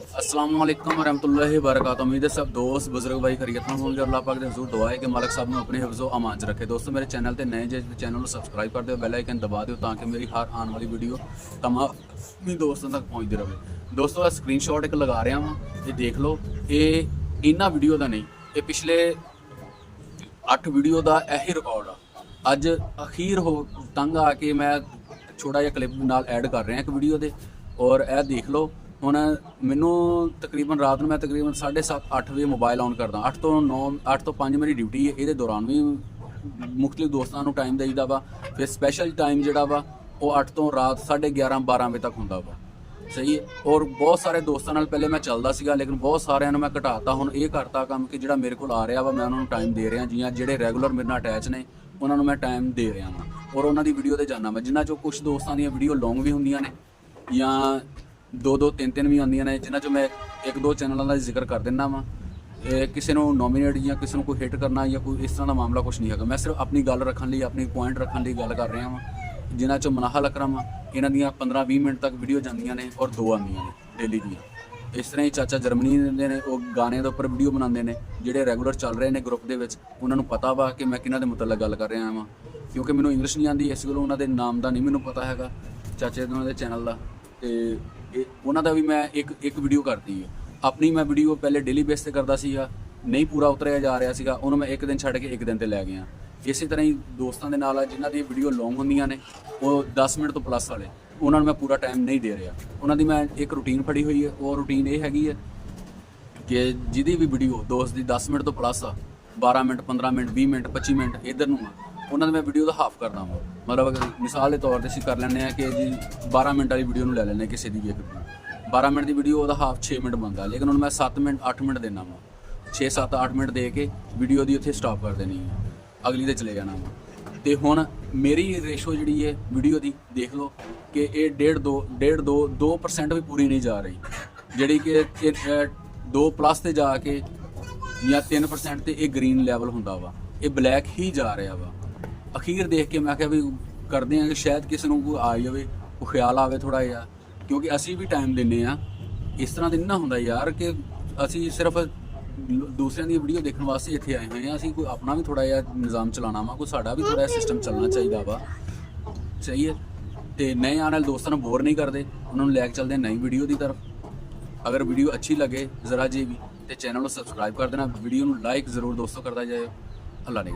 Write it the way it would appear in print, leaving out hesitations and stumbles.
अस्सलाम वालेकुम वरहमतुल्लाहि वबरकातुहू। उम्मीद है सब दोस्त बुजुर्ग भाई खैरियत नाल होणगे। अल्लाह पाक दे हुजूर दुआ है कि मालिक साहब नूं अपने हिफ्ज़ो अमान च रखे। दोस्तों मेरे चैनल ते नए जे चैनल नूं सबसक्राइब कर दिओ, बैल आइकन दबा दिओ ताकि मेरी हर आने वाली वीडियो तमाम दोस्तों तक पहुँचती रहे। दोस्तों आ स्क्रीनशॉट एक लगा रहा वा, ये देख लो। ये इन्हां वीडियो का नहीं, ये पिछले 8 वीडियो का यही रिकॉर्ड आ। अज अखीर हो तंग आके मैं छोटा जिहा क्लिप नाल ऐड कर रहा एक वीडियो दे। और यह देख लो हुण मैनू तकरीबन रात में तकरीबन 7:30-8 बजे मोबाइल ऑन करदा। 8 तो 5 मेरी ड्यूटी है। ये दौरान भी मुख्तलिफ दोस्तों को टाइम देईदा वा। फिर स्पैशल टाइम जिहड़ा वा वो 8 तो रात 11:30-12 बजे तक हुंदा वा। सही है। और बहुत सारे दोस्तों नाल पहले मैं चलदा सीगा, लेकिन बहुत सारिਆਂ ਨੂੰ मैं घटाता। हुण ये करता काम कि जिहड़ा मेरे कोल आ रहा वा मैं उन्होंने टाइम दे रहा। जियां जिहड़े रैगूलर मेरे नाल अटैच ने उन्होंने मैं टाइम दे रहा वा और उन्हों की वीडियो ते जाना मैं। जिन्हां चों कुछ दोस्तों दी वीडियो लॉन्ग भी हुंदियां ने या 2-2 3-3 भी आउंदियां ने, जिन्हां चों मैं 1-2 चैनलों का जिक्र कर दिंदा वा। किसी को नॉमीनेट या किसी को कोई हिट करना या कोई इस तरह का मामला कुछ नहीं है। मैं सिर्फ अपनी गल रखने लिए, अपनी पॉइंट रखने लिए गल कर रहा वा। जिन्हां चों मनाहल अकरम इन्हां दियां 15-20 मिनट तक वीडियो जांदियां ने और 2 आउंदियां ने डेली दियां। इस तरह ही चाचा जर्मनी दे ने वो गाने के उपर वीडियो बनाते हैं, जोड़े रैगूलर चल रहे हैं ग्रुप के। उन्होंने पता वा कि मैं किन्हां दे मुतल्लक गल कर रहा वा, क्योंकि मैनूं इंग्लिश नहीं आती, इस गल्लों उन्होंने नाम का नहीं मैनूं पता है चाचे उन्होंने चैनल का। तो उन्होंने भी मैं एक वीडियो करती है अपनी। मैं वीडियो पहले डेली बेस पर करता सीगा, नहीं पूरा उतरिया जा रहा सीगा, उन्होंने मैं एक दिन छड्ड के एक दिन ते लै गया। इस तरह ही दोस्तों के नाल जिन्हां दी वीडियो लॉन्ग होंदियां ने वो 10 मिनट तो प्लस वाले उन्होंने मैं पूरा टाइम नहीं दे रहा। उन्होंने मैं एक रूटीन फड़ी हुई है। वो रूटीन ये हैगी है कि जिहदी भी वीडियो दोस्त की 10 मिनट तो प्लस आ, 12 मिनट 15 मिनट 20 मिनट 25 मिनट इधर नूं आ, उन्होंने मैं वीडियो का हाफ करदा वा। मतलब अगर मिसाल के तौर पर असीं कर लैंदे कि जी 12 मिनट वाली वीडियो लै लैंदे किसी की भी, एक 12 मिनट की वीडियो वह हाफ 6 मिनट बनता, लेकिन उन्होंने मैं 7 मिनट 8 मिनट देना वा। 6-7-8 मिनट दे के वीडियो की उत्थे स्टॉप कर देनी है, अगली ते चले जाना वा। तो हुण मेरी रेशो जी है वीडियो की देख लो कि ये 1.5-2% भी पूरी नहीं जा रही, जी कि 2+ से जाके या 3% तो यह ग्रीन लैवल होंदा वा, ये ब्लैक ही जा रहा वा। अखीर देख के मैं क्या भी करते हैं कि शायद किसी को कोई आ जाए, कोई ख्याल आवे थोड़ा जिहा, क्योंकि असी भी टाइम देने आ। इस तरह दिन ना होंदा यार कि असी सिर्फ दूसरों की वीडियो देखने वास्ते इत्थे आए हुए हैं। असी कोई अपना भी थोड़ा जिहा निज़ाम चलाना वा, कोई साडा भी थोड़ा सिस्टम चलना चाहिए वा। सही है। तो नए आने वाले दोस्तों को बोर नहीं करते, उन्होंने लैके चलते नई वीडियो की तरफ। अगर वीडियो अच्छी लगे ज़रा जी भी तो चैनल को सबसक्राइब कर देना, वीडियो को लाइक ज़रूर दोस्तों करता जाए। अल्लाह ने।